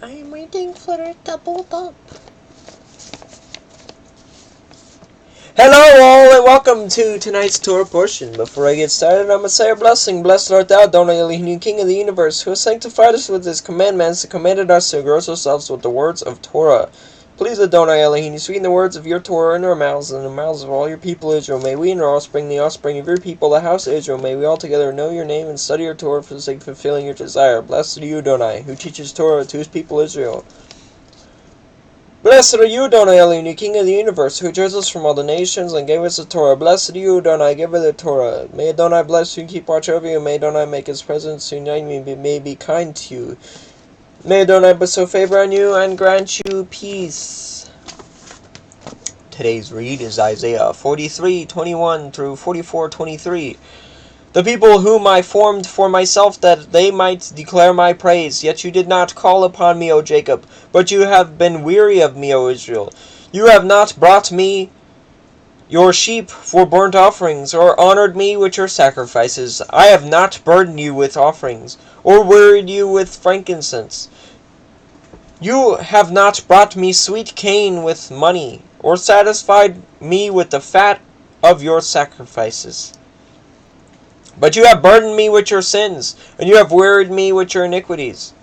I am waiting for it to boot up. Hello all and welcome to tonight's Torah portion. Before I get started, I'm going to say a blessing. Blessed art thou, Adonai Elohim, King of the universe, who has sanctified us with his commandments and commanded us to gross ourselves with the words of Torah. Please, Adonai Elohim, sweeten the words of your Torah in our mouths and in the mouths of all your people Israel. May we and our offspring, the offspring of your people, the house of Israel, may we all together know your name and study your Torah for the sake of fulfilling your desire. Blessed are you, Adonai, who teaches Torah to his people Israel. Blessed are you, Adonai Elohim, King of the universe, who chose us from all the nations and gave us the Torah. Blessed are you, Adonai, giver of the Torah. May Adonai bless you and keep watch over you. May Adonai make his presence unite me, may be kind to you. May Adonai bestow favor on you and grant you peace. Today's read is Isaiah 43:21 through 44:23. The people whom I formed for myself, that they might declare my praise. Yet you did not call upon me, O Jacob, but you have been weary of me, O Israel. You have not brought me your sheep for burnt offerings, or honored me with your sacrifices. I have not burdened you with offerings, or wearied you with frankincense. You have not brought me sweet cane with money, or satisfied me with the fat of your sacrifices. But you have burdened me with your sins, and you have wearied me with your iniquities.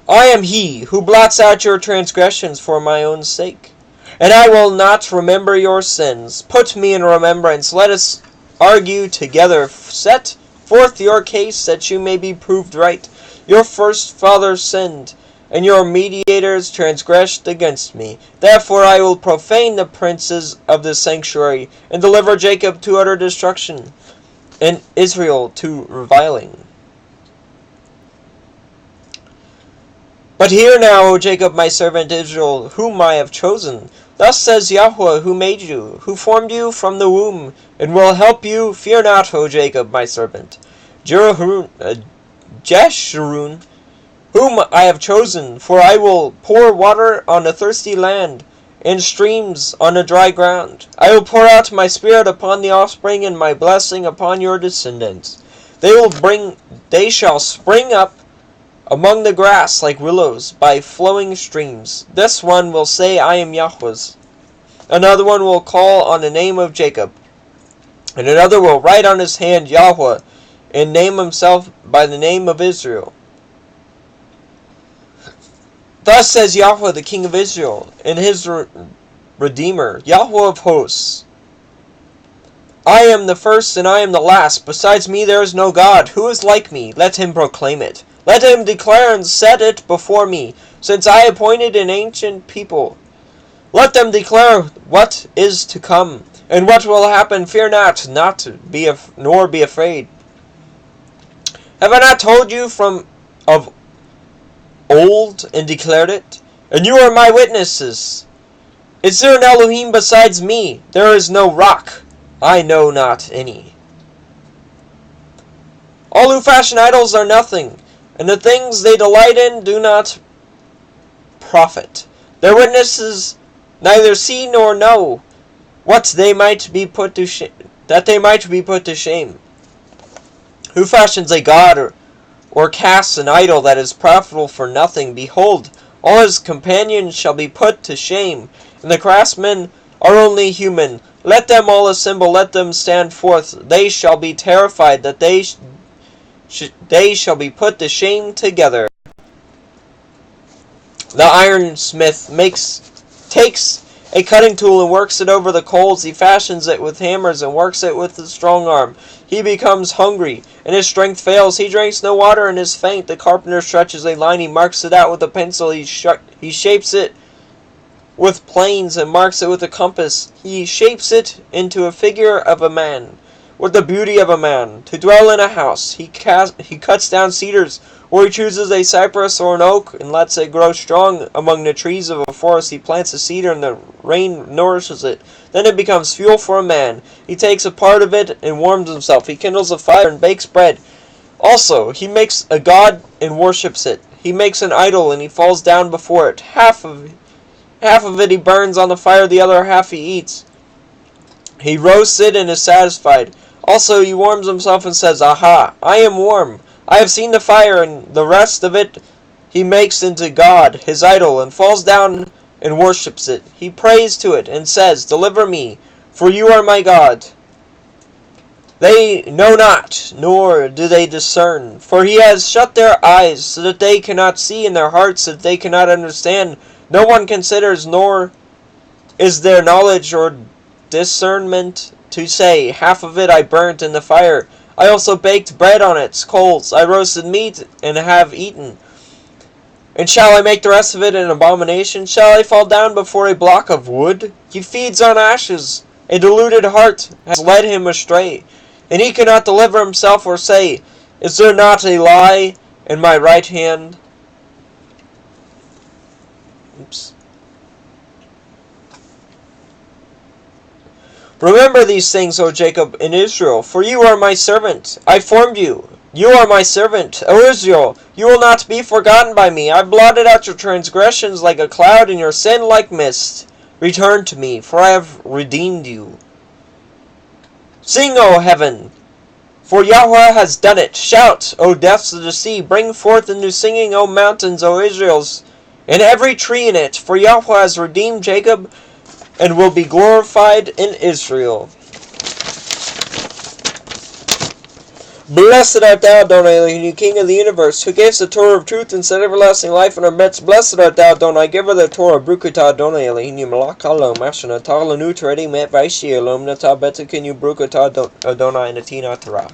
I am he who blots out your transgressions for my own sake, and I will not remember your sins. Put me in remembrance, let us argue together. Set forth your case, that you may be proved right. Your first fathers sinned, and your mediators transgressed against me. Therefore I will profane the princes of the sanctuary, and deliver Jacob to utter destruction, and Israel to reviling. But hear now, O Jacob, my servant Israel, whom I have chosen. Thus says Yahweh, who made you, who formed you from the womb, and will help you. Fear not, O Jacob, my servant. Jeshurun, whom I have chosen, for I will pour water on a thirsty land, and streams on a dry ground. I will pour out my spirit upon the offspring, and my blessing upon your descendants. They shall spring up among the grass like willows by flowing streams. This one will say, I am Yahweh's. Another one will call on the name of Jacob, and another will write on his hand Yahweh, and name himself by the name of Israel. Thus says Yahweh, the King of Israel, and his Redeemer, Yahweh of hosts. I am the first and I am the last. Besides me there is no God. Who is like me? Let him proclaim it. Let him declare and set it before me, since I appointed an ancient people. Let them declare what is to come, and what will happen. Fear not, nor be afraid. Have I not told you of old and declared it? And you are my witnesses. Is there an Elohim besides me? There is no rock. I know not any. All who fashion idols are nothing, and the things they delight in do not profit. Their witnesses neither see nor know that they might be put to shame. Who fashions a god or casts an idol that is profitable for nothing? Behold, all his companions shall be put to shame, and the craftsmen are only human. Let them all assemble, let them stand forth. They shall be terrified, that they shall be put to shame together. The ironsmith takes a cutting tool and works it over the coals. He fashions it with hammers and works it with a strong arm. He becomes hungry, and his strength fails. He drinks no water and is faint. The carpenter stretches a line. He marks it out with a pencil. He shapes it with planes and marks it with a compass. He shapes it into a figure of a man, with the beauty of a man, to dwell in a house. He cuts down cedars, or he chooses a cypress or an oak, and lets it grow strong among the trees of a forest. He plants a cedar, and the rain nourishes it. Then it becomes fuel for a man. He takes a part of it and warms himself. He kindles a fire and bakes bread. Also, he makes a god and worships it. He makes an idol, and he falls down before it. Half of it he burns on the fire, the other half he eats. He roasts it and is satisfied. Also he warms himself and says, Aha, I am warm. I have seen the fire, and the rest of it he makes into God, his idol, and falls down and worships it. He prays to it, and says, Deliver me, for you are my God. They know not, nor do they discern, for he has shut their eyes, so that they cannot see, in their hearts, that they cannot understand. No one considers, nor is there knowledge or discernment to say, Half of it I burnt in the fire. I also baked bread on its coals. I roasted meat and have eaten. And shall I make the rest of it an abomination? Shall I fall down before a block of wood? He feeds on ashes. A deluded heart has led him astray. And he cannot deliver himself or say, Is there not a lie in my right hand? Oops. Remember these things, O Jacob and Israel, for you are my servant. I formed you. You are my servant, O Israel. You will not be forgotten by me. I blotted out your transgressions like a cloud, and your sin like mist. Return to me, for I have redeemed you. Sing, O heaven, for Yahweh has done it. Shout, O depths of the sea. Bring forth a new singing, O mountains, O Israel's, and every tree in it. For Yahweh has redeemed Jacob, and will be glorified in Israel. Blessed art thou, Adonai Elohim, King of the universe, who gavest the Torah of truth and set everlasting life in our midst. Blessed art thou, Adonai, giver of the Torah, Brukata Adonai Elohim, Malach Halom, Ashana Tarlanu Teredi Met Vaishi Elom Nata Betakinu Brukata Adonai Natina Torah.